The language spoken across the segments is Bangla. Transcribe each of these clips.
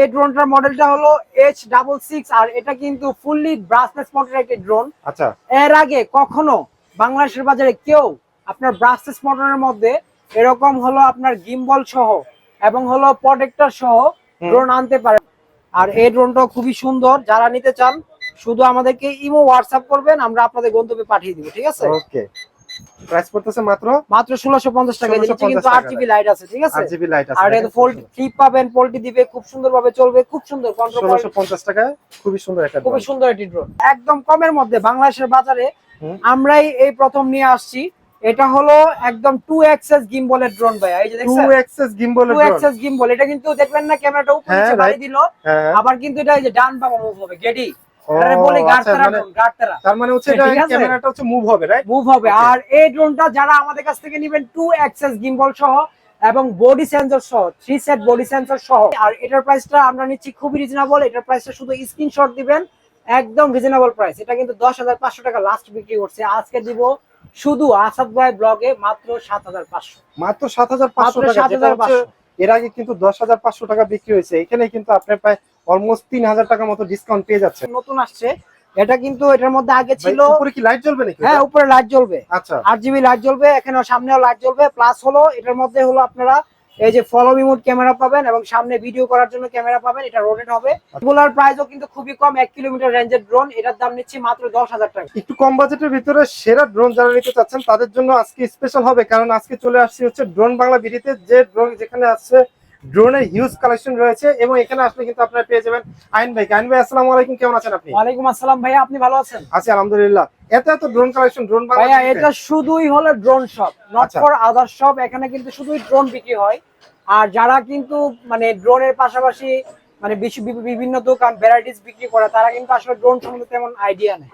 এই ড্রোনটার মডেলটা হলো H66 আর এটা কিন্তু ফুললি ব্রাসলেস মোটরের একটা ড্রোন। আচ্ছা, এর আগে কখনো বাংলাদেশের বাজারে কেউ আপনার ব্রাসলেস মোটরের মধ্যে এরকম হলো আপনার গিম্বল সহ এবং হলো প্রোটেক্টর সহ ড্রোন আনতে পারে। আর এই ড্রোনটা খুবই সুন্দর, যারা নিতে চান শুধু আমাদেরকে ইমো হোয়াটসঅ্যাপ করবেন, আমরা আপনাদের গন্তব্যে পাঠিয়ে দিব। ঠিক আছে, ওকে। প্রাইস পড়তেছে মাত্র 1650 টাকা। কিন্তু 8GB লাইট আছে। ঠিক আছে, 8GB লাইট আছে, আর এটা ফোল্ড ক্লিপ পাবেন, পোল্টি দিবে, খুব সুন্দরভাবে চলবে, খুব সুন্দর কন্ট্রোল। 1650 টাকায় খুবই সুন্দর একটা খুবই সুন্দর একটি ড্রোন, একদম কমের মধ্যে বাংলাদেশের বাজারে আমরাই এই প্রথম নিয়ে আসছি। এটা হলো একদম 2 অ্যাক্সেস গিম্বলের ড্রোন ভাইয়া। এই যে দেখছেন 2 অ্যাক্সেস গিম্বলের 2 অ্যাক্সেস গিম্বল। এটা কিন্তু দেখবেন না ক্যামেরাটা উপরে নিচে বাড়ি দিল, আবার কিন্তু এটা এই যে ডান বাম মুভ হবে, গেডি এটারে বলে গাড়তারা ড্রোন, গাড়তারা। তার মানে হচ্ছে এটা ক্যামেরাটা হচ্ছে মুভ হবে, রাইট? মুভ হবে। আর এই ড্রোনটা যারা আমাদের কাছ থেকে নেবেন 2 অ্যাক্সেস গিম্বল সহ এবং বডি সেন্সর সহ, 3 সেট বডি সেন্সর সহ। আর এটার প্রাইসটা আমরা নিচ্ছি খুবই রিজনেবল। এটার প্রাইসটা শুধু স্ক্রিনশট দিবেন, একদম রিজনেবল প্রাইস। এটা কিন্তু 10500 টাকা লাস্ট বিক্রি করছে, আজকে দিব শুধু আসাদ ভাই ব্লগে মাত্র 7500। মাত্র 7500 টাকা। যেটা হচ্ছে এর আগে কিন্তু 10500 টাকা বিক্রি হয়েছে, এখানে কিন্তু আপনি প্রায় অলমোস্ট 3000 টাকা মতো ডিসকাউন্ট পেয়ে যাচ্ছে। নতুন আসছে এটা, কিন্তু এটার মধ্যে আগে ছিল উপরে কি লাইট জ্বলবে নাকি? হ্যাঁ, উপরে লাইট জ্বলবে। আচ্ছা, 8GB লাইট জ্বলবে, এখানে সামনেও লাইট জ্বলবে। প্লাস হলো এটার মধ্যে হলো আপনারা এই যে ফলো মি মোড ক্যামেরা পাবেন এবং সামনে ভিডিও করার জন্য ক্যামেরা পাবেন। এটা রোটেট হবে। এগুলোর প্রাইসও কিন্তু খুবই কম, 1 কিলোমিটার রেঞ্জের ড্রোন। এটার দাম নিচ্ছি মাত্র 10000 টাকা। একটু কম বাজেটের ভিতরে সেরা ড্রোন যারা নিতে চাচ্ছেন তাদের জন্য আজকে স্পেশাল হবে, কারণ আজকে চলে আসছি হচ্ছে ড্রোন বাংলা ভিডিওতে, যে ড্রোন যেখানে আছে ড্রোনের হিউজ কালেকশন রয়েছে। এবং এখানে আসলে কিন্তু আপনারা পেয়ে যাবেন আইন ভাই। আইন ভাই, আসসালামু আলাইকুম, কেমন আছেন আপনি? ওয়ালাইকুম আসসালাম ভাইয়া, আপনি ভালো আছেন? আছি আলহামদুলিল্লাহ। এত ড্রোন কালেকশন ড্রোন বাংলা ভাইয়া, এটা শুধুই হলো drone shop, not for other shop. এখানে কিন্তু শুধুই ড্রোন বিক্রি হয়। আর যারা কিন্তু মানে ড্রোনের পাশাপাশি মানে বিভিন্ন দোকান ভ্যারাইটিস বিক্রি করে, তারা কিন্তু আসলে ড্রোন সম্বন্ধে তেমন আইডিয়া নেই।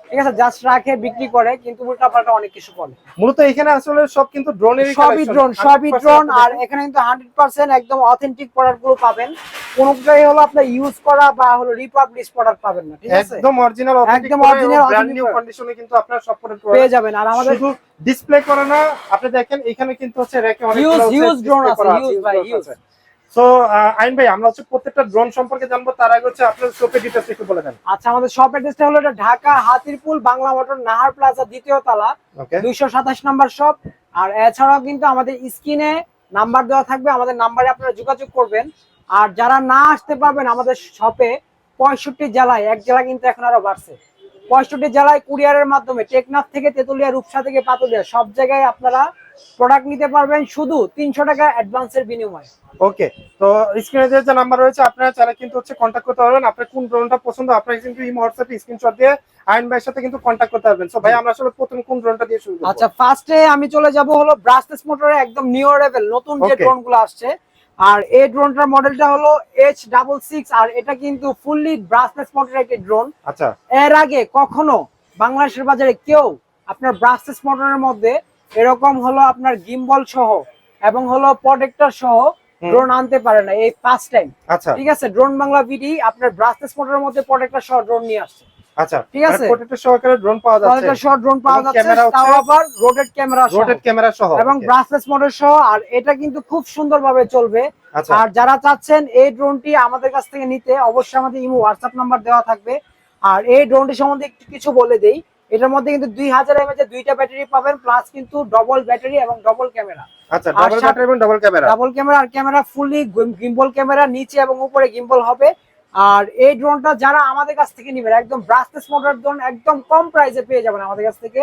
ঠিক আছে, জাস্ট রাখে বিক্রি করে, কিন্তু উল্টাপাল্টা অনেক কিছু বলে। মূলত এখানে আসলে সব কিন্তু ড্রোনেরই সবই ড্রোন। আর এখানে কিন্তু 100% একদম অথেন্টিক প্রোডাক্ট গুলো পাবেন। কোনটাই হলো আপনার ইউজ করা বা হলো রিপাবলিশ প্রোডাক্ট পাবেন না। ঠিক আছে, একদম অরিজিনাল একদম অরিজিনাল ব্র্যান্ড নিউ কন্ডিশনে কিন্তু আপনারা সব প্রোডাক্ট পেয়ে যাবেন। আর আমাদের শুধু ডিসপ্লে করে না, আপনি দেখেন এখানে কিন্তু হচ্ছে র‍্যাকে অনেক হিউজ ড্রোন আছে, হিউজ ভাই, হিউজ। সো আইন ভাই, আমরা হচ্ছে প্রত্যেকটা ড্রোন সম্পর্কে জানবো, তার আগে হচ্ছে আপনার শপের ডিটেইলস একটু বলে দেন। আচ্ছা, আমাদের শপ অ্যাড্রেসটা হলো এটা ঢাকা হাতিরপুল বাংলা মোটর নাহার প্লাজা দ্বিতীয় তলা, 227 নম্বর শপ। আর এছাড়াও কিন্তু আমাদের স্ক্রিনে নাম্বার দেওয়া থাকবে, আমাদের নাম্বারে আপনারা যোগাযোগ করবেন। আর যারা না আসতে পারবেন আমাদের শপে, 65 জেলায়, এক জেলা কিন্তু এখন আরো বাড়ছে, 65 জেলায় কুরিয়ারের মাধ্যমে টেকনাফ থেকে তেতুলিয়া, রূপসা থেকে পাতুলিয়া সব জায়গায় আপনারা প্রোডাক্ট নিতে পারবেন শুধু 300 টাকা অ্যাডভান্সের বিনিময়ে। ওকে, তো স্ক্রিনে যে নাম্বার রয়েছে আপনারা চাইলে কিন্তু হচ্ছে কন্টাক্ট করতে পারবেন। আপনার কোন ড্রোনটা পছন্দ আপনারা কিন্তু এই হোয়াটসঅ্যাপে স্ক্রিনশট দিয়ে আইন ভাইয়ের সাথে কিন্তু কন্টাক্ট করতে পারবেন। সো ভাই, আমরা আসলে প্রথম কোন ড্রোনটা দিয়ে শুরু করব? আচ্ছা, ফার্স্টে আমি চলে যাব হলো ব্রাসলেস মোটরের একদম নিউ লেভেল নতুন যে ড্রোনগুলো আসছে। আর এই ড্রোনটার মডেলটা হলো H66 আর এটা কিন্তু ফুললি ব্রাসলেস মোটরের একটা ড্রোন। আচ্ছা, এর আগে কখনো বাংলাদেশের বাজারে কেউ আপনার ব্রাসলেস মোটরের মধ্যে এরকম হলো আপনার গিম্বল সহ এবং হলো প্রোটেক্টর সহ ড্রোন আনতে পারে না, এই ফার্স্ট টাইম। আচ্ছা, ঠিক আছে, ড্রোন বাংলা ভিডি আপনার ব্রাসলেস মোটরের মধ্যে প্রোটেক্টর সহ ড্রোন নিয়ে আসছে। আচ্ছা, ঠিক আছে, প্রোটেক্টর সহকারে ড্রোন পাওয়া যাচ্ছে, প্রোটেক্টর সহ ড্রোন পাওয়া যাচ্ছে, তাও আবার রোটেট ক্যামেরা সহ এবং ব্রাসলেস মোটর সহ। আর এটা কিন্তু খুব সুন্দরভাবে চলবে। আর যারা চাচ্ছেন এই ড্রোনটি আমাদের কাছ থেকে নিতে, অবশ্যই আমাদের ইমো হোয়াটসঅ্যাপ নাম্বার দেওয়া থাকবে। আর এই ড্রোনটি সম্বন্ধে একটু কিছু বলে দেই। এটার মধ্যে কিন্তু 2000 mAh এর দুইটা ব্যাটারি পাবেন, প্লাস কিন্তু ডবল ব্যাটারি এবং ডবল ক্যামেরা। আচ্ছা, ডবল ব্যাটারি এবং ডবল ক্যামেরা। আর ক্যামেরা ফুললি গিম্বল ক্যামেরা, নিচে এবং উপরে গিম্বল হবে। আর এই ড্রোনটা যারা আমাদের কাছ থেকে নেবেন, একদম ব্রাসলেস মোটর ড্রোন একদম কম প্রাইসে পেয়ে যাবেন আমাদের কাছ থেকে।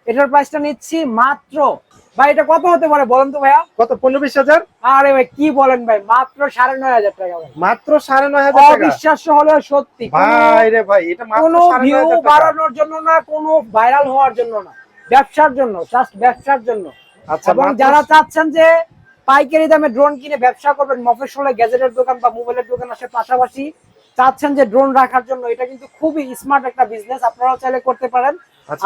এটার প্রাইসটা নিচ্ছি মাত্র, ভাই এটা কত হতে পারে বলেন তো ভাইয়া? কত? 15-20 আরে ভাই কি বলেন ভাই, মাত্র 9500 টাকা ভাই। মাত্র 9500 টাকা? অবিশ্বাস্য হলে সত্যি ভাই রে ভাই, এটা মাত্র 9500 ভিউ টাকা। বাড়ানোর জন্য না, কোনো ভাইরাল হওয়ার জন্য না, ব্যবসার জন্য, জাস্ট ব্যবসার জন্য। আচ্ছা, এবং যারা চাচ্ছেন যে পাইকারি দামে ড্রোন কিনে ব্যবসা করবেন, মফস্বলে গ্যাজেটের দোকান বা মোবাইলের দোকান আসে পাশাপাশি চাচ্ছেন যে ড্রোন রাখার জন্য, এটা কিন্তু খুবই স্মার্ট একটা বিজনেস, আপনারাও চাইলে করতে পারেন।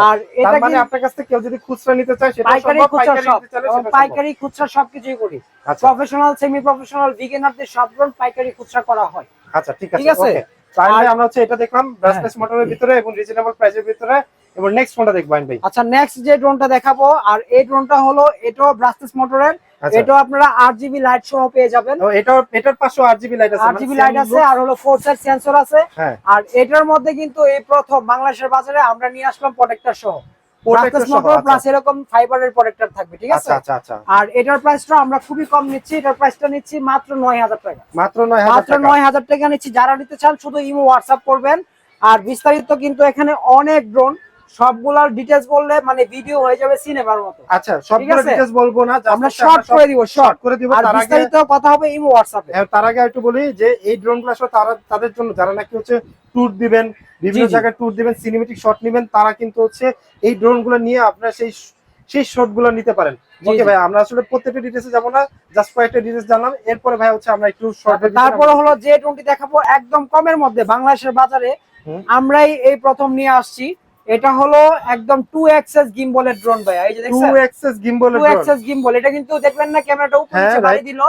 আর এটা মানে আপনার কাছ থেকে কেউ যদি খুচরা নিতে চায় সেটা পাইকারি সম্ভব, পাইকারি খুচরা সবকিছুই করি। প্রফেশনাল, সেমি প্রফেশনাল, বিগিনারদের সব ড্রোন পাইকারি খুচরা করা হয়। আচ্ছা, ঠিক আছে। তাহলে আমরা হচ্ছে এটা দেখলাম ব্রাসলেস মোটরের ভিতরে এবং রিজনেবল প্রাইসের ভিতরে। এবং নেক্সট কোনটা দেখব আইন ভাই? আচ্ছা, নেক্সট যে ড্রোনটা দেখাবো, আর এই ড্রোনটা হলো এটাও ব্রাসলেস মোটরের আচ্ছা। এটা আপনারা 8GB লাইট সহ পেয়ে যাবেন। ও এটার পাশে 8GB লাইট আছে, 8GB লাইট আছে আর হলো 4 সাইড সেন্সর আছে। হ্যাঁ। আর এটার মধ্যে কিন্তু এই প্রথম বাংলাদেশের বাজারে আমরা নিয়ে আসলাম প্রোটেক্টর সহ। প্রোটেক্টর সহ, মোটর আচ্ছা। প্লাস এরকম ফাইবারের প্রোটেক্টর থাকবে, ঠিক আছে? আচ্ছা আচ্ছা আচ্ছা। আর এটার প্রাইসটা আমরা খুবই কম নিচ্ছি, এটার প্রাইসটা নিচ্ছি মাত্র 9000 টাকা। মাত্র 9000 মাত্র টাকা। 9000 টাকা নিচ্ছি। যারা নিতে চান শুধু ইমো হোয়াটসঅ্যাপ করবেন। আর বিস্তারিত কিন্তু এখানে অনেক ড্রোন, সবগুলোর ডিটেইলস বললে মানে ভিডিও হয়ে যাবে সিনেমার মতো। আচ্ছা, সবগুলো ডিটেইলস বলবো না, আমরা শর্ট করে দিব, শর্ট করে দিব। আর তার আগে বিস্তারিত কথা হবে ইমো হোয়াটসঅ্যাপে। তার আগে একটু বলি যে এই ড্রোনগুলো আসলে তাদের জন্য যারা নাকি হচ্ছে ট্যুর দিবেন, বিভিন্ন জায়গায় ট্যুর দিবেন, সিনেমেটিক শট নেবেন, তারা কিন্তু হচ্ছে এই ড্রোনগুলো নিয়ে আপনারা সেই শটগুলো নিতে পারেন। ওকে ভাই, আমরা আসলে প্রত্যেকটা ডিটেইলসে যাব না, জাস্ট কয়েকটা ডিটেইলস জানলাম, এরপরে ভাই হচ্ছে আমরা একটু শর্টে তারপরে হলো যে ড্রোনটি দেখাবো একদম কমের মধ্যে বাংলাদেশের বাজারে আমরাই এই প্রথম নিয়ে আসছি। এটা হলো একদম 2 অ্যাক্সেস গিম্বলের ড্রোন ভাই। এই যে দেখছেন 2 অ্যাক্সেস গিম্বলের 2 অ্যাক্সেস গিম্বল। এটা কিন্তু দেখবেন না ক্যামেরাটা উপরে নিচে বাড়ি দিল,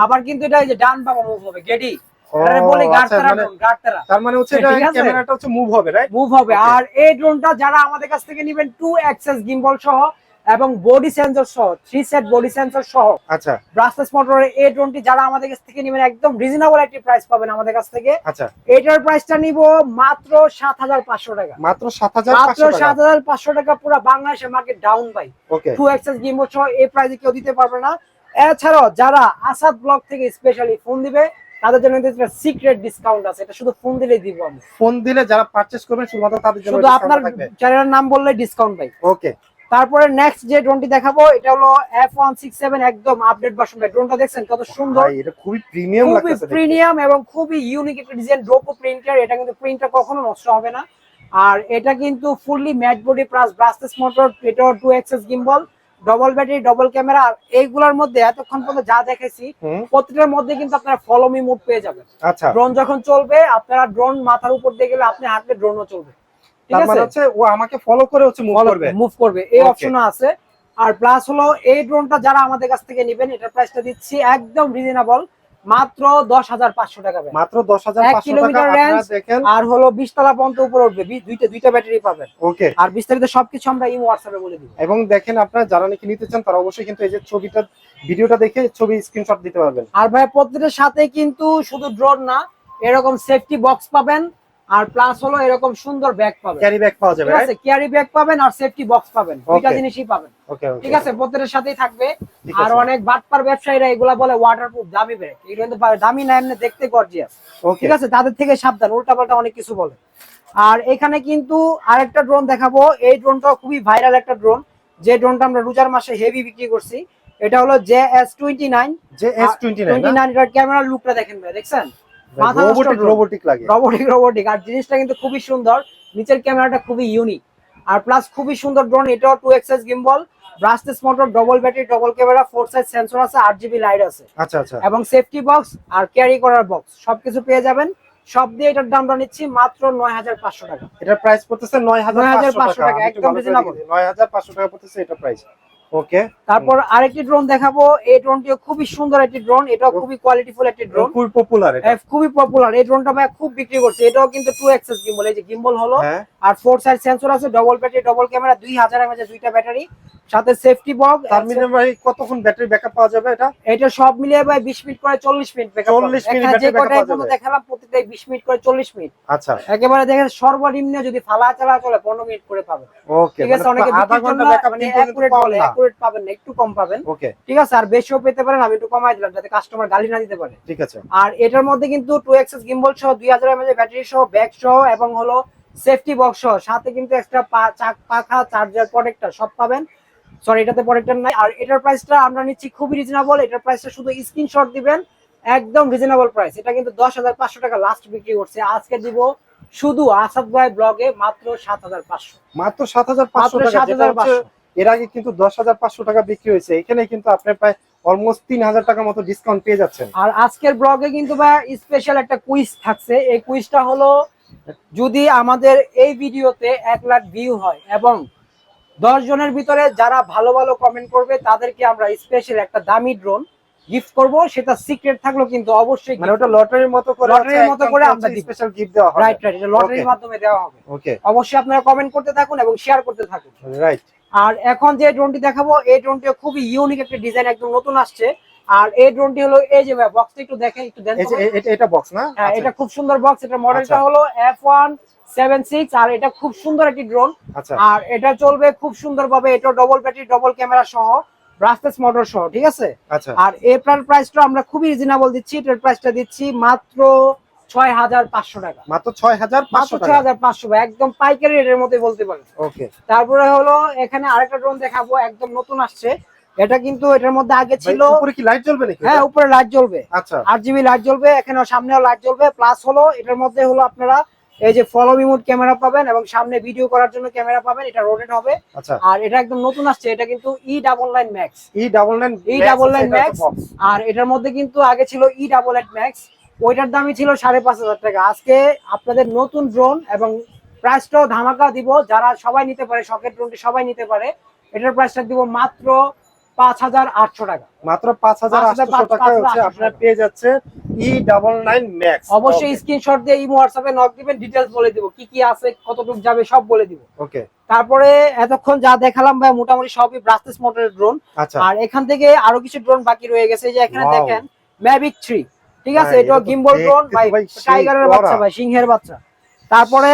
আবার কিন্তু এটা এই যে ডান বামে মুভ হবে, গেডি এটা বলে গার্ডতারা ড্রোন, গার্ডতারা। তার মানে হচ্ছে এটা ক্যামেরাটা হচ্ছে মুভ হবে, রাইট? মুভ হবে। আর এই ড্রোনটা যারা আমাদের কাছ থেকে নেবেন 2 অ্যাক্সেস গিম্বল সহ এবং বডি সেন্সর সহ, 3 সেট বডি সেন্সর সহ, আচ্ছা, ব্রাসলেস মোটরের এই ড্রোনটি যারা আমাদের কাছ থেকে নেবেন একদম রিজনেবল একটি প্রাইস পাবেন আমাদের কাছ থেকে। আচ্ছা, এটার প্রাইসটা নিব মাত্র 7500 টাকা। মাত্র 7500 টাকা। পুরো বাংলাদেশের মার্কেট ডাউন ভাই। ওকে, 2 অ্যাক্সেস গিম্বল সহ এই প্রাইসে কেউ দিতে পারবে না। এছাড়াও যারা আসাদ ব্লগ থেকে স্পেশালি ফোন দিবে তাদের জন্য একটা সিক্রেট ডিসকাউন্ট আছে, এটা শুধু ফোন দিলেই দিব আমি। ফোন দিলে যারা পারচেজ করবেন শুধুমাত্র তাদের জন্য শুধু আপনার চ্যানেলের নাম বললে ডিসকাউন্ট ভাই। ওকে। তারপরে নেক্সট যে ড্রোনটি দেখাবো এটা হলো F167 একদম আপডেট ভার্সন ভাই। ড্রোনটা দেখছেন কত সুন্দর, ভাই এটা খুবই প্রিমিয়াম লাগতেছে, খুবই প্রিমিয়াম এবং খুবই ইউনিক একটা ডিজাইন, ড্রোপো প্রিন্টার। এটা কিন্তু প্রিন্টটা কখনো নষ্ট হবে না। আর এটা কিন্তু fully matte body plus brushless motor, এটা 2 axis gimbal, double battery, double camera. আর এইগুলোর মধ্যে এতক্ষণ পর্যন্ত যা দেখেছি প্রত্যেকটার মধ্যে কিন্তু আপনারা ফলো মি মোড পেয়ে যাবেন। আচ্ছা, ড্রোন যখন চলবে আপনারা ড্রোন মাথার উপর দিয়ে গেলে আপনি হাঁটলে ড্রোনও চলবে, তার মানে হচ্ছে ও আমাকে ফলো করে হচ্ছে মুভ করবে, এই অপশনও আছে। আর প্লাস হলো এই ড্রোনটা যারা আমাদের কাছ থেকে নেবেন এটার প্রাইসটা দিচ্ছি একদম রিজনেবল মাত্র 10500 টাকা। মাত্র 10500 টাকা। আপনারা দেখেন আর হলো 20 তলা পর্যন্ত উপরে উঠবে, দুইটা ব্যাটারি পাবেন। ওকে। আর বিস্তারিত সবকিছু আমরা ইমো হোয়াটসঅ্যাপে বলে দিব। এবং দেখেন আপনারা যারা নাকি নিতে চান তারা অবশ্যই কিন্তু এই যে ভিডিওটা দেখে ছবি স্ক্রিনশট দিতে পারবেন। আর ভাই প্রত্যেকটার সাথে কিন্তু শুধু ড্রোন না, এরকম সেফটি বক্স পাবেন, আর প্লাস হলো এরকম সুন্দর ব্যাগ পাবেন, ক্যারি ব্যাগ পাওয়া যাবে, ঠিক আছে? ক্যারি ব্যাগ পাবেন আর সেফটি বক্স পাবেন, দুইটা জিনিসই পাবেন। ওকে, ঠিক আছে, প্রত্যেকটার সাথেই থাকবে। আর অনেক বাটপার ব্যবসায়ীরা এগুলা বলে ওয়াটারপ্রুফ দামি ব্যাগ, এগুলো কিন্তু দামি না, এমনি দেখতে গর্জিয়াস, ঠিক আছে? তাদের থেকে সাবধান, উল্টাপাল্টা অনেক কিছু বলে। আর এখানে কিন্তু আরেকটা ড্রোন দেখাবো। এই ড্রোনটাও খুবই ভাইরাল একটা ড্রোন, যে ড্রোনটা আমরা রোজার মাসে হেভি বিক্রি করছি। এটা হলো JS29। এটার ক্যামেরার লুকটা দেখেন ভাই, দেখছেন? রোবোটিক। আর জিনিসটা কিন্তু খুবই সুন্দর, নিচের ক্যামেরাটা খুবই ইউনিক আর প্লাস খুবই সুন্দর ড্রোন। এটাও 2 axis gimbal, brushless motor, double battery, double camera, 4 side sensor আছে, 8GB লাইট আছে। আচ্ছা আচ্ছা। এবং সেফটি বক্স আর ক্যারি করার বক্স সবকিছু পেয়ে যাবেন। সব দিয়ে এটার দামটা নিচ্ছি মাত্র 9500 টাকা। এটার প্রাইস পড়তেছে 9500 টাকা, একদম রিজনেবল। 9500 টাকা পড়তেছে এটা প্রাইস। ওকে। তারপর আরেকটি ড্রোন দেখাবো। এই ড্রোনটিও খুবই সুন্দর একটি ড্রোন, এটাও খুবই কোয়ালিটিফুল একটি ড্রোন, খুবই পপুলার। এটা খুবই পপুলার। এই ড্রোনটা ভাই খুব বিক্রি করছে। এটাও কিন্তু 2 অ্যাক্সেস গিম্বল, এই যে গিম্বল হলো, আর 4 সাইড সেন্সর আছে, double battery, double camera, 2000 mAh দুইটা ব্যাটারি, সাথে সেফটি বক্স। তার মিনিমাম ভাই কতক্ষণ ব্যাটারি ব্যাকআপ পাওয়া যাবে এটা? এটা সব মিলিয়ে ভাই 20 মিনিট করে 40 minute backup. 40 minute battery backup পাওয়া যাবে। দেখালাম প্রত্যেকটাই 20 মিনিট করে 40 মিনিট। আচ্ছা, একেবারে দেখেন সর্বনিম্ন যদি ফালা চালা চলে 15 মিনিট করে পাবেন। ওকে, ঠিক আছে? অনেকে আধা ঘন্টা ব্যাকআপ কিন্তু একুরেট পাবেন না, একটু কম পাবেন। ওকে, ঠিক আছে? আর বেশিও পেতে পারেন, আমি একটু কমাই দিলাম যাতে কাস্টমার গালি না দিতে পারে। ঠিক আছে। আর এটার মধ্যে কিন্তু 2 অ্যাক্সেস গিম্বল সহ, 2000 mAh ব্যাটারি সহ, ব্যাগ সহ এবং হলো সেফটি বক্স সহ, সাথে কিন্তু এক্সট্রা পাখা, চার্জার, প্রোটেক্টর সব পাবেন। সরি, এটাতে প্রোটেক্টর নাই। আর এটার প্রাইসটা আমরা নিচ্ছি খুবই রিজনেবল। এটার প্রাইসটা শুধু স্ক্রিনশট দিবেন, একদম রিজনেবল প্রাইস। এটা কিন্তু 10500 টাকা লাস্ট বিক্রি করছে, আজকে দিব শুধু আসাদ ভাই ব্লগে মাত্র 7500। মাত্র 7500 টাকা। 7500। এর আগে কিন্তু 10500 টাকা বিক্রি হয়েছে, এখানে কিন্তু আপনি প্রায় অলমোস্ট 3000 টাকার মতো ডিসকাউন্ট পেয়ে যাচ্ছেন। আর আজকের ব্লগে কিন্তু ভাই স্পেশাল একটা কুইজ থাকছে। এই কুইজটা হলো, যদি আমাদের এই ভিডিওতে 1 লাখ ভিউ হয় এবং 10 জনের ভিতরে যারা ভালো ভালো কমেন্ট করবে তাদেরকে আমরা স্পেশাল একটা দামি ড্রোন গিফট করব। সেটা সিক্রেট থাকলো কিন্তু অবশ্যই, মানে ওটা লটারির মতো করে আমরা স্পেশাল গিফট দেওয়া হবে। রাইট, এটা লটারির মাধ্যমে দেওয়া হবে। ওকে, অবশ্যই আপনারা কমেন্ট করতে থাকুন এবং শেয়ার করতে থাকুন। রাইট। আর এখন যে ড্রোনটি দেখাবো এই ড্রোনটি খুবই ইউনিক একটা ডিজাইন, একদম নতুন আসছে। আর এই ড্রোনটি হলো এই যে বক্সটা একটু দেখেন, একটু দেন। এটা বক্স না? হ্যাঁ, এটা খুব সুন্দর বক্স। এটা মডেলটা হলো F176 আর এটা খুব সুন্দর একটি ড্রোন। আর এটা চলবে খুব সুন্দরভাবে। এটা ডবল ব্যাটারি, ডবল ক্যামেরা সহ, ব্রাসলেস মোটর সহ, ঠিক আছে। আর এটার প্রাইসটা আমরা খুবই রিজনেবল দিচ্ছি। এটার প্রাইসটা দিচ্ছি মাত্র 6500 টাকা। মাত্র 6500 টাকা, 6500, একদম পাইকারি রেটের মধ্যে বলতে পারেন। ওকে। তারপরে হলো এখানে আরেকটা ড্রোন দেখাবো, একদম নতুন আসছে। এটা কিন্তু এটার মধ্যে আগে ছিল, উপরে কি লাইট জ্বলবে নাকি? হ্যাঁ, উপরে লাইট জ্বলবে। আচ্ছা, 8GB লাইট জ্বলবে, এখানে সামনেও লাইট জ্বলবে। প্লাস হলো এটার মধ্যে হলো আপনারা এই যে ফলো মি মোড ক্যামেরা পাবেন এবং সামনে ভিডিও করার জন্য ক্যামেরা পাবেন। এটা রোটেট হবে। আচ্ছা। আর এটা একদম নতুন আসছে। এটা কিন্তু E99 Max। E99 Max। আর এটার মধ্যে কিন্তু আগে ছিল E88 Max। ওইটার দামই ছিল 5500 টাকা। আজকে আপনাদের নতুন ড্রোন এবং প্রাইসটাও ধামাকা দিব, যারা সবাই নিতে পারে, শখের ড্রোনটি সবাই নিতে পারে। এটার প্রাইসটা দিব মাত্র 5800 টাকা। মাত্র 5800 টাকা হচ্ছে আপনারা পেয়ে যাচ্ছে E99 Max। অবশ্যই স্ক্রিনশট দিয়ে ইমো হোয়াটসঅ্যাপে নক দিবেন, ডিটেইলস বলে দিব কি কি আছে, কতটুকু যাবে সব বলে দিব। ওকে। তারপরে এতক্ষণ যা দেখালাম ভাই মোটামুটি সবই ব্রাসলেস মোটরের ড্রোন। আর এখান থেকে আরো কিছু ড্রোন বাকি রয়ে গেছে। যে এখানে দেখেন Mavic 3, ঠিক আছে। এটা গিম্বল ড্রোন ভাই, টাইগারের বাচ্চা ভাই, সিংহের বাচ্চা। তারপরে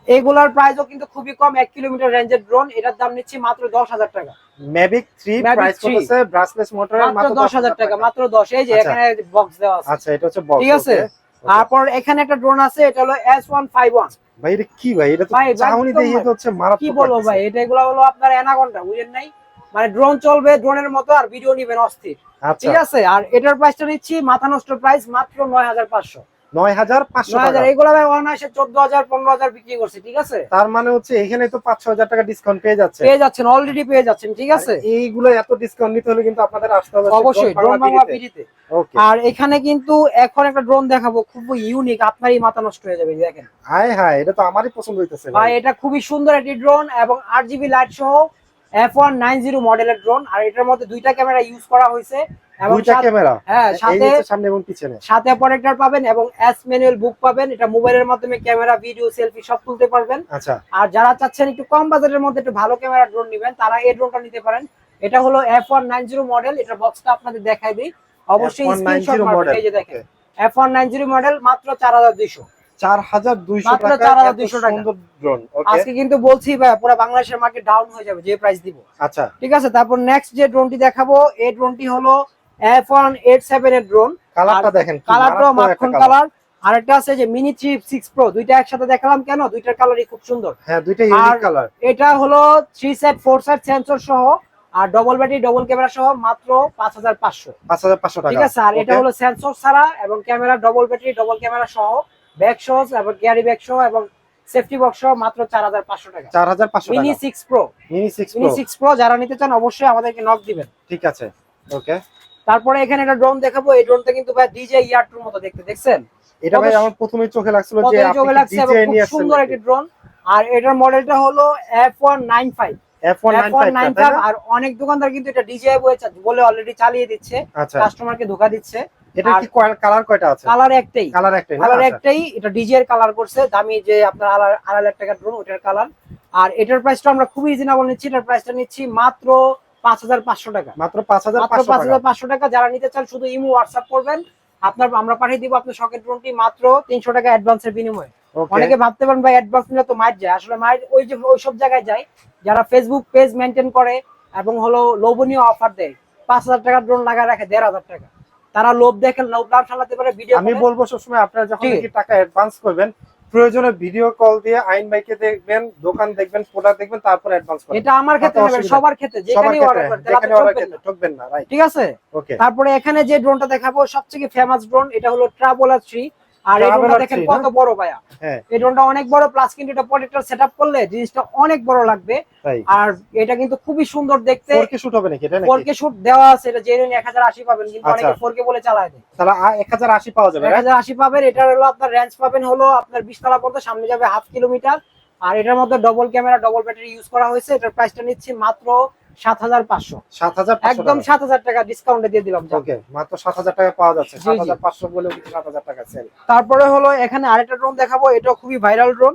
এগুলার প্রাইসও কিন্তু খুবই কম, 1 কিলোমিটার রেঞ্জের ড্রোন। এটার দাম নিচ্ছি মাত্র 10000 টাকা। Mavic 3 প্রাইস করতেছে ব্রাসলেস মোটরের মাত্র 10000 টাকা, মাত্র 10। এই যে এখানে বক্স দেওয়া আছে। আচ্ছা, এটা হচ্ছে বক্স, ঠিক আছে। তারপর এখানে একটা ড্রোন আছে, এটা হলো S151। ভাই এটা কি ভাই? এটা তো চাউনি দিয়ে হচ্ছে মারাত্মক। কি বলবো ভাই, এটা এগুলা হলো আপনার অ্যানাকন্ডা, বুঝেন নাই? মানে ড্রোন চলবে ড্রোনের মতো আর ভিডিও নিবেন অস্থির, ঠিক আছে। আর এটার প্রাইসটা নিচ্ছি মাথা নষ্ট প্রাইস মাত্র 9500। 9500 টাকা। এগুলা ভাই অনায়াসে 14000 15000 বিক্রি করছে, ঠিক আছে। তার মানে হচ্ছে এখানে তো 5-6000 টাকা ডিসকাউন্ট পেয়ে যাচ্ছেন, অলরেডি পেয়ে যাচ্ছেন, ঠিক আছে। এইগুলো এত ডিসকাউন্ট নিতে হলে কিন্তু আপনাদের আসতে হবে অবশ্যই ড্রোন বাংলা বিডিতে। ওকে। আর এখানে কিন্তু এখন একটা ড্রোন দেখাবো, খুব ইউনিক, আপনারই মাথা নষ্ট হয়ে যাবে। দেখেন, হায় হায়, এটা তো আমারই পছন্দ হইতেছে ভাই। এটা খুবই সুন্দর একটি ড্রোন এবং 8GB লাইট সহ F190 মডেলের ড্রোন। আর এটার মধ্যে দুইটা ক্যামেরা ইউজ করা হয়েছে এবং দুইটা ক্যামেরা, হ্যাঁ, সামনে এবং পিছনে, সাথে অপারেটর পাবেন এবং এস ম্যানুয়াল বুক পাবেন। এটা মোবাইলের মাধ্যমে ক্যামেরা, ভিডিও, সেলফি সব তুলতে পারবেন। আচ্ছা। আর যারা চাচ্ছেন একটু কম বাজেটের মধ্যে একটু ভালো ক্যামেরা ড্রোন নেবেন, তারা এই ড্রোনটা নিতে পারেন। এটা হলো F190 মডেল। এটার বক্সটা আপনাদের দেখাই দিই, অবশ্যই স্ক্রিনশট মারবেন। এই যে দেখেন F190 মডেল, মাত্র 4200 টাকা। সুন্দর ড্রোন। ওকে। আজকে কিন্তু বলছি ভাই, পুরো বাংলাদেশের মার্কেট ডাউন হয়ে যাবে যে প্রাইস দিব। আচ্ছা, ঠিক আছে। তারপর নেক্সট যে ড্রোনটি দেখাবো, এই ড্রোনটি হলো F187 এর ড্রোন। কালারটা দেখেন, কালারটাও মাখন কালার। আর একটা আছে যে মিনি 36 প্রো, দুইটা একসাথে দেখালাম কেন, দুইটার কালারই খুব সুন্দর। হ্যাঁ, দুইটা ইউনিক কালার। এটা হলো 3 সেট 4 সেট সেন্সর সহ আর ডবল ব্যাটারি, ডবল ক্যামেরা সহ মাত্র 5500 টাকা, ঠিক আছে। আর এটা হলো সেন্সর ছাড়া এবং camera, double battery, double camera সহ, ব্যাক সহ এবং ক্যারি ব্যাগ সহ এবং সেফটি বক্স সহ মাত্র 4500 টাকা। 4500 টাকা। মিনি 6 প্রো, মিনি 6 প্রো যারা নিতে চান অবশ্যই আমাদেরকে নক দিবেন। ঠিক আছে, ওকে। তারপরে এখানে একটা ড্রোন দেখাবো। এই ড্রোনটা কিন্তু ভাই ডিজে ইয়ার2 মতো দেখতে, দেখছেন? এটা ভাই আমার প্রথমেই চোখে লাগছিল যে আপনি ডিজে নিয়ে আসছেন। সুন্দর একটা ড্রোন। আর এটার মডেলটা হলো F195। আর অনেক দোকানদার কিন্তু এটা ডিজে বলে অলরেডি চালিয়ে দিচ্ছে, কাস্টমারকে ধোকা দিচ্ছে। এটা কি কালার কয়টা আছে? কালার একটাই। এটা ডিজে এর কালার করছে, দামি যে আপনার 2.5 টাকা ড্রোন, ওটার কালার। আর এটার প্রাইসটা আমরা খুবই রিজনেবল নিচ্ছি। এটার প্রাইসটা নিচ্ছি মাত্র 5500 টাকা। মাত্র 5500 টাকা। যারা নিতে চান শুধু ইমো হোয়াটসঅ্যাপ করবেন, আমরা পাঠিয়ে দিব আপনার শখের ড্রোনটি মাত্র 300 টাকা অ্যাডভান্সের বিনিময়ে। অনেকে ভাবতে পারেন ভাই অ্যাডভান্স নিলে তো মাইট যায়, আসলে মাইট ওই সব জায়গায় যায় যারা ফেসবুক পেজ মেনটেন করে এবং হলো লোভনীয় অফার দেয়। 5000 টাকার ড্রোন লাগায় রাখে 1500 টাকা। তারা লোভ দেখেন, লোভ লাভ চালাতে পারে ভিডিও। আমি বলবো সবসময় আপনারা যখন টাকা অ্যাডভান্স করবেন, প্রয়োজনে ভিডিও কল দিয়ে আইন ভাইকে দেখবেন, দোকান দেখবেন, প্রোডাক্ট দেখবেন, তারপর অ্যাডভান্স করবেন। এটা আমার ক্ষেত্রে না, সবার ক্ষেত্রে, যেখানেই অর্ডার করেন ঠকবেন না, রাইট? ঠিক আছে। ওকে। তারপরে এখানে যে ড্রোনটা দেখাবো সবথেকে ফেমাস ড্রোন, এটা হলো ট্রাভেলার 3। আর এই ড্রোনটা দেখেন কত বড় ভাইয়া। এই ড্রোনটা অনেক বড়, প্লাস কিন্তু এটা প্রজেক্টর সেটআপ করলে জিনিসটা অনেক বড় লাগবে। আর এটা কিন্তু খুবই সুন্দর দেখতে। 4K শুট হবে নাকি? এটা নাকি 4K শুট দেওয়া আছে, এটা জেনুইন 1080 পাবেন, কিন্তু অনেকে 4K বলে চালায় দেয়। তাহলে 1080 পাওয়া যাবে? 1080 পাবেন। এটা হলো আপনার রেঞ্জ পাবেন হলো আপনার 20 তলা পর্যন্ত, সামনে যাবে 1/2 কিলোমিটার। আর এটার মধ্যে double camera, double battery use করা হয়েছে। এটার প্রাইসটা নিচ্ছি মাত্র 7500। 7500 একদম 7000 টাকা ডিসকাউন্টে দিয়ে দিলাম। ওকে, মাত্র 7000 টাকা পাওয়া যাচ্ছে। 7500 বলে 7000 টাকা সেল। তারপরে হলো এখানে আরেকটা ড্রোন দেখাবো, এটা খুবই ভাইরাল ড্রোন।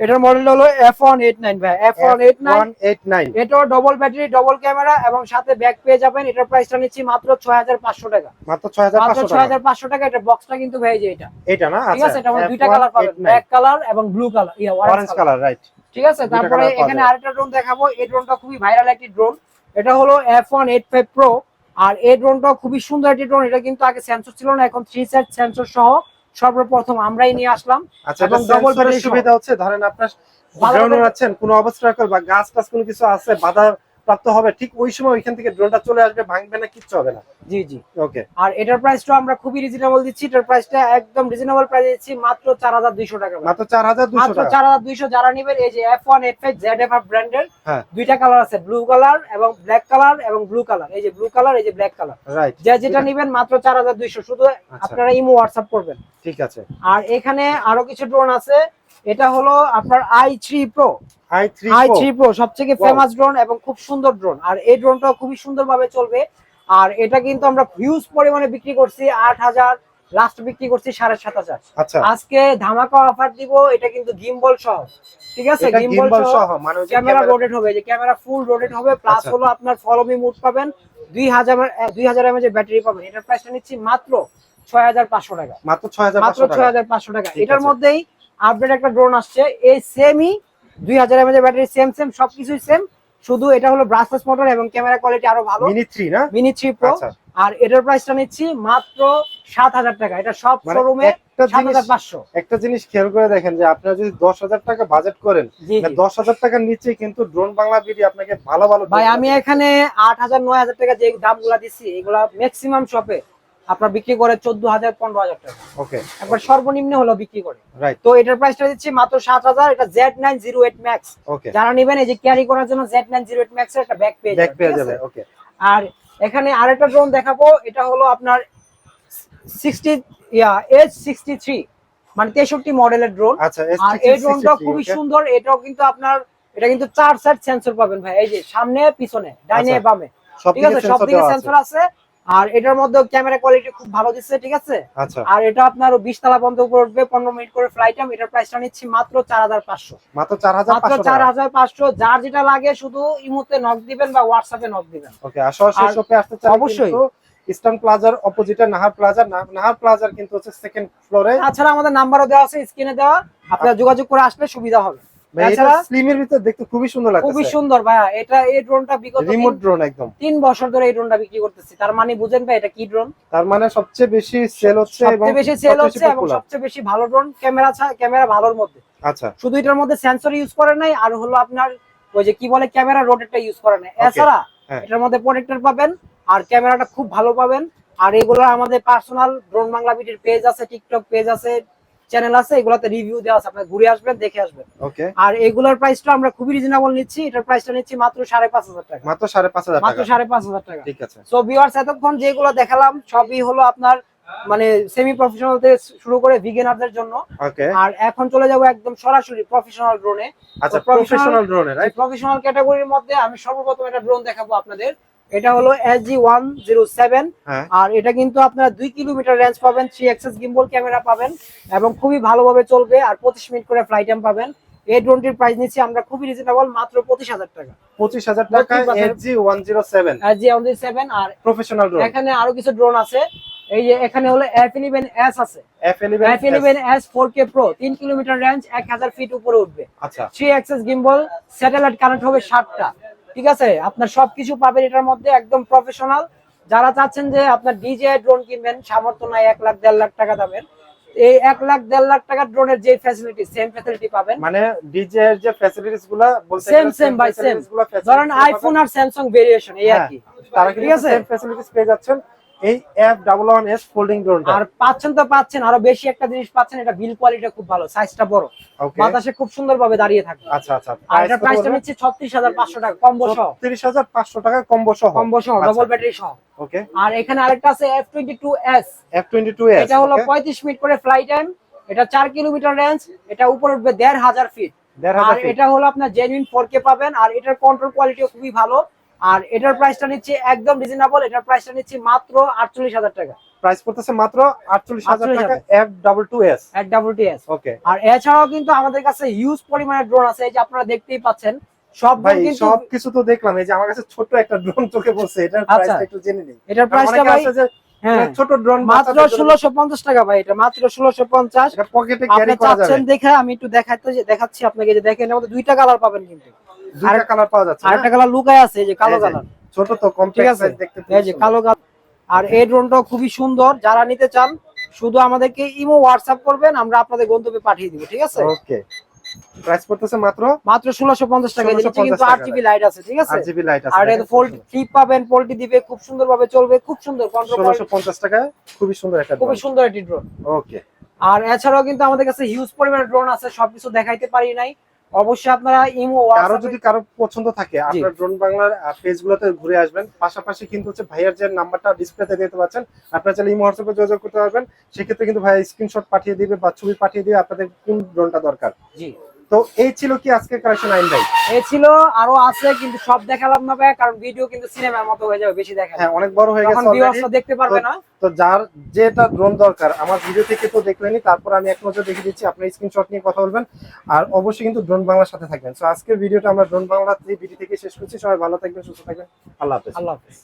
এটার মডেল হলো F189 ভাই, F189। এটাও ডবল ব্যাটারি, ডবল ক্যামেরা এবং সাথে ব্যাক পেয়ে যাবেন। এটার প্রাইসটা নিচ্ছি মাত্র 6500 টাকা। মাত্র 6500 টাকা। এটা বক্সটা কিন্তু ভাই যে এটা না, ঠিক আছে, এটা দুইটা কালার পাবেন, ব্ল্যাক কালার এবং blue colour, orange colour, right. ঠিক আছে। তারপরে এখানে আরেকটা ড্রোন দেখাবো। এই ড্রোনটা খুবই ভাইরাল একটি ড্রোন। এটা হলো F185 Pro। আর এই ড্রোনটা খুবই সুন্দর একটি ড্রোন। এটা কিন্তু আগে সেন্সর ছিল না, এখন 3 সেট সেন্সর সহ সর্বপ্রথম আমরাই নিয়ে আসলাম। আচ্ছা, এবং ডবল ব্যাটারি সুবিধা হচ্ছে, ধরেন আপনার ড্রোন উড়াচ্ছেন, কোনো অবস্ট্রাকল বা গাছ টাছ কোনো কিছু আছে, বাধা প্রাপ্ত হবে, ঠিক ওই সময় ওইখান থেকে ড্রোনটা চলে আসবে, ভাঙবে না, কিচ্ছু হবে না। জি জি, ওকে। আর এটার প্রাইসটা আমরা খুবই রিজনেবল দিচ্ছি। এটার প্রাইসটা একদম রিজনেবল প্রাইস দিচ্ছি মাত্র 4200 টাকা। মাত্র 4200 টাকা। 4200 যারা নেবেন, এই যে F185 ZFR ব্র্যান্ডের হ্যাঁ, দুইটা কালার আছে, ব্লু কালার এবং ব্ল্যাক কালার এবং ব্লু কালার। এই যে ব্লু কালার, এই যে ব্ল্যাক কালার, রাইট। যেটা নেবেন মাত্র 4200। শুধু আপনারা ইমো হোয়াটসঅ্যাপ করবেন। ঠিক আছে। আর এখানে আরো কিছু ড্রোন আছে। এটা হলো আপনার i3 Pro। i3 Pro সবথেকে ফেমাস ড্রোন এবং খুব সুন্দর ড্রোন। আর এই ড্রোনটা খুবই সুন্দরভাবে চলবে। আর এটা কিন্তু আমরা হিউজ পরিমাণে বিক্রি করছি, 8000, লাস্ট বিক্রি করছি 7500। আচ্ছা, আজকে ধামাকা অফার দিব। এটা কিন্তু গিম্বল সহ, ঠিক আছে, গিম্বল সহ, মানে ক্যামেরা রোটেট হবে, যে ক্যামেরা ফুল রোটেট হবে, প্লাস হলো আপনার ফলো মি মুড পাবেন, 2000 mAh এর ব্যাটারি পাবেন। এটার প্রাইসটা নিচ্ছি মাত্র 6500 টাকা। মাত্র 6500 টাকা। এটার মধ্যেই আপডেট একটা ড্রোন আসছে, এই সেমই 2000 mAh এর ব্যাটারি, সেম সবকিছুই সেম, শুধু এটা হলো ব্রাসলেস মোটর এবং ক্যামেরা কোয়ালিটি আরো ভালো। মিনি 3 না, মিনি 3 Pro। আর এটার প্রাইসটা নিচ্ছি মাত্র 7000 টাকা। এটা সব শোরুমে 7500। একটা জিনিস খেয়াল করে দেখেন যে আপনারা যদি 10000 টাকা বাজেট করেন, 10000 টাকার নিচে কিন্তু ড্রোন বাংলা বিডি আপনাকে ভালো ভালো ভাই, আমি এখানে 8000 9000 টাকা যে দামগুলা দিছি, এগুলা ম্যাক্সিমাম শপে আপনার বিক্রি করে 14000 15000 টাকা। ওকে, একবার সর্বনিম্ন হলো বিক্রি করে, রাইট। তো এটার প্রাইসটা দিচ্ছি মাত্র 7000। এটা Z908 Max। ওকে, যারা নেবেন, এই যে ক্যারি করার জন্য Z908 Max এর একটা ব্যাগ পেয়ে যাবে। ওকে। আর এখানে আরেকটা ড্রোন দেখাবো। এটা হলো আপনার 60 H63, মানে 63 মডেলের ড্রোন। আচ্ছা, আর এই ড্রোনটা খুবই সুন্দর। এটাও কিন্তু আপনার, এটা কিন্তু 4 সেট সেন্সর পাবেন ভাই, এই যে সামনে পিছনে ডাইনে বামে, ঠিক আছে, সবদিকে সেন্সর আছে। আর এটার মধ্যে ক্যামেরা কোয়ালিটি খুব ভালো দিচ্ছে, ঠিক আছে। আচ্ছা, আর এটা আপনার 20 তলা পর্যন্ত উপরে উঠবে, 15 মিনিট করে ফ্লাইট টাইম। এটার প্রাইসটা নিচ্ছি মাত্র 4500। মাত্র 4500। যার যেটা লাগে শুধু ইমোতে নক দিবেন বা হোয়াটসঅ্যাপে নক দিবেন। ওকে, সরাসরি শপে আসতে চান অবশ্যই। ইস্টার্ন প্লাজার অপোজিটে নাহার প্লাজার কিন্তু হচ্ছে সেকেন্ড ফ্লোরে। তাছাড়া আমাদের নাম্বারও দেওয়া আছে স্ক্রিনে দেওয়া, আপনারা যোগাযোগ করে আসলে সুবিধা হবে। এটা স্লিমের ভিতর দেখতে খুবই সুন্দর লাগছে, খুবই সুন্দর ভাইয়া। এটা এই ড্রোনটা বিগত রিমোট ড্রোন একদম 3 বছর ধরে এই ড্রোনটা বিক্রি করতেছি। তার মানে বুঝেন ভাই এটা কি ড্রোন। তার মানে সবচেয়ে বেশি সেল হচ্ছে এবং সবচেয়ে বেশি ভালো ড্রোন। ক্যামেরা ভালোর মধ্যে। আচ্ছা, শুধু এটার মধ্যে সেন্সর ইউজ করে নাই, আর হলো আপনার ওই যে কি বলে ক্যামেরা রোটেটটা ইউজ করে নাই। এছাড়া এটার মধ্যে প্রোটেক্টর পাবেন আর ক্যামেরাটা খুব ভালো পাবেন। আর এগুলো আমাদের পার্সোনাল ড্রোন বাংলা বিটির পেজ আছে, টিকটক পেজ আছে, চ্যানেল আছে, এগুলাতে রিভিউ দেওয়া আছে, আপনারা ঘুরে আসবেন, দেখে আসবেন। ওকে। আর এগুলোর প্রাইসটা আমরা খুবই রিজনেবল নিচ্ছি। এটার প্রাইসটা নিচ্ছি মাত্র 5500 টাকা। মাত্র 5500 টাকা। মাত্র 5500 টাকা। ঠিক আছে। সো ভিউয়ার্স, এতক্ষণ যেগুলো দেখালাম সবই হলো আপনার মানে সেমি প্রফেশনাল থেকে শুরু করে বিগিনারদের জন্য। ওকে। আর এখন চলে যাব একদম সরাসরি প্রফেশনাল ড্রোনে। আচ্ছা, প্রফেশনাল ড্রোনে, রাইট। প্রফেশনাল ক্যাটাগরির মধ্যে আমি সর্বপ্রথম একটা ড্রোন দেখাবো আপনাদের। এটা হলো SG-107। আর এটা কিন্তু আপনারা 2 কিলোমিটার রেঞ্জ পাবেন, 3 অ্যাক্সেস গিম্বল ক্যামেরা পাবেন এবং খুবই ভালোভাবে চলবে। আর 25 মিনিট করে ফ্লাইট টাইম পাবেন। এই ড্রোনটির প্রাইস নিচ্ছি আমরা খুবই রিজনেবল, মাত্র 25000 টাকা। 25000 টাকা SG-107। SG-107। আর প্রফেশনাল ড্রোন। এখানে আরো কিছু ড্রোন আছে। এই যে এখানে হলো F11S আছে। F11S 4K Pro, 3 kilometre range, 1000 fit উপরে উঠবে। আচ্ছা, 3 অ্যাক্সেস গিম্বল, স্যাটেলাইট কানেক্ট হবে 7টা, ঠিক আছে। আপনার সবকিছু পাবেন এটার মধ্যে, একদম প্রফেশনাল। যারা চাচ্ছেন যে আপনার DJI ড্রোন কিনবেন, সামর্থ্য নাই 1 লাখ 1.5 লাখ টাকা দামের, এই 1 লাখ 1.5 লাখ টাকার ড্রোনের যে ফ্যাসিলিটি, সেম ফ্যাসিলিটি পাবেন। মানে DJI এর যে ফ্যাসিলিটিস গুলা বলতে সেম বাই সেম, ধরেন আইফোন আর স্যামসাং ভেরিয়েশন, এই আর কি, তারা কিন্তু সেম ফ্যাসিলিটিস পেয়ে যাচ্ছেন এই F11S ফোল্ডিং ড্রোনটা। আর পাচ্ছেন আরো বেশি একটা জিনিস পাচ্ছেন, এটা বিল কোয়ালিটি খুব ভালো, সাইজটা বড়, বাতাসে খুব সুন্দরভাবে দাঁড়িয়ে থাকবে। আচ্ছা আচ্ছা, আর এটা প্রাইসটা নিচ্ছে 36500 টাকা কম্বো সহ। 36500 টাকা কম্বো সহ, ডবল ব্যাটারি সহ। ওকে। আর এখানে আরেকটা আছে F22S। এটা হলো 35 মিনিট করে ফ্লাইট টাইম, এটা 4 কিলোমিটার রেঞ্জ, এটা উপরে উঠবে 1500 ফিট। আর এটা হলো আপনার জেনুইন 4K পাবেন। আর এটার কন্ট্রোল কোয়ালিটিও খুবই ভালো। আর এটার প্রাইসটা নিচ্ছে একদম রিজনেবল, এটার প্রাইসটা নিচ্ছে মাত্র 48000 টাকা। প্রাইস পড়তেছে মাত্র 48,000 টাকা F22S। F22S। ওকে, আর এছাড়াও কিন্তু আমাদের কাছে হিউজ পরিমাণে ড্রোন আছে, এই যে আপনারা দেখতেই পাচ্ছেন সব ভাই ড্রোন কিন্তু সবকিছু তো দেখলাম, এই যে আমার কাছে ছোট একটা ড্রোন চোখে পড়ছে, এটার প্রাইসটা একটু জেনে নিই। এটার কারণ প্রাইসটা অনেকে ভাই আছে যে হ্যাঁ ছোট ড্রোন মাত্র 1650 টাকা ভাই, এটা মাত্র 1650। এটা পকেটে আপনি ক্যারি করা যাবে। চাচ্ছেন দেখে আমি একটু দেখাচ্ছি আপনাকে, যে দেখেন এর মধ্যে দুইটা কালার পাবেন, কিন্তু দুইটা কালার পাওয়া যাচ্ছে না? আরেকটা কালার লুকায় আছে, এই যে কালো এই যে, কালার। ছোট তো ঠিক কম্প্যাক্ট আছে, সাইজ দেখতে এই যে কালো কালার। আর এই ড্রোনটাও খুবই সুন্দর, যারা নিতে চান শুধু আমাদেরকে ইমো হোয়াটসঅ্যাপ করবেন, আমরা আপনাদের গন্তব্যে পাঠিয়ে দিব। ঠিক আছে, ওকে, প্রাইস পড়তেছে মাত্র 1650 টাকা। এর নিচে কিন্তু 1650 RGB লাইট আছে। ঠিক আছে, RGB লাইট আছে। আর এটা ফোল্ড ফ্লিপ পাবেন, পোল্টি দিবে, খুব সুন্দরভাবে চলবে, খুব সুন্দর কন্ট্রোল। 1650 টাকায় খুবই সুন্দর একটা খুবই সুন্দর একটি ড্রোন। ওকে, আর এছাড়াও কিন্তু আমাদের কাছে হিউজ পরিমাণে ড্রোন আছে, সবকিছু দেখাইতে পারি নাই। অবশ্যই আপনারা ইমো কারো যদি কারো পছন্দ থাকে আপনার ড্রোন বাংলার পেজগুলোতে ঘুরে আসবেন। পাশাপাশি কিন্তু হচ্ছে ভাইয়ার যে নাম্বারটা ডিসপ্লেতে দিতে পাচ্ছেন, আপনারা চাইলে ইমো হোয়াটসঅ্যাপে যোগাযোগ করতে পারবেন। সেক্ষেত্রে কিন্তু ভাইয়া স্ক্রিনশট পাঠিয়ে দিবে বা ছবি পাঠিয়ে দিবে আপনাদের কোন ড্রোনটা দরকার। জি, তো এই ছিল কি আজকের কালেকশন আইন ভাই? এই ছিল, আরো আছে কিন্তু সব দেখালাম না ভাই, কারণ ভিডিও কিন্তু সিনেমার মতো হয়ে যাবে বেশি দেখালে। হ্যাঁ, অনেক বড় হয়ে গেছে ভিউয়ার্সরা দেখতে পারবে না। তো যার যেটা ড্রোন দরকার আমার ভিডিও থেকে তো দেখলেনি, তারপর আমি এক নজর দেখে দিচ্ছি, আপনি স্ক্রিনশট নিয়ে কথা বলবেন। আর অবশ্যই কিন্তু ড্রোন বাংলার সাথে থাকবেন। সো আজকের ভিডিওটা আমরা ড্রোন বাংলা ভিডিও থেকে শেষ করছি। সবাই ভালো থাকবেন, সুস্থ থাকবেন। আল্লাহ হাফেজ। আল্লাহ হাফেজ।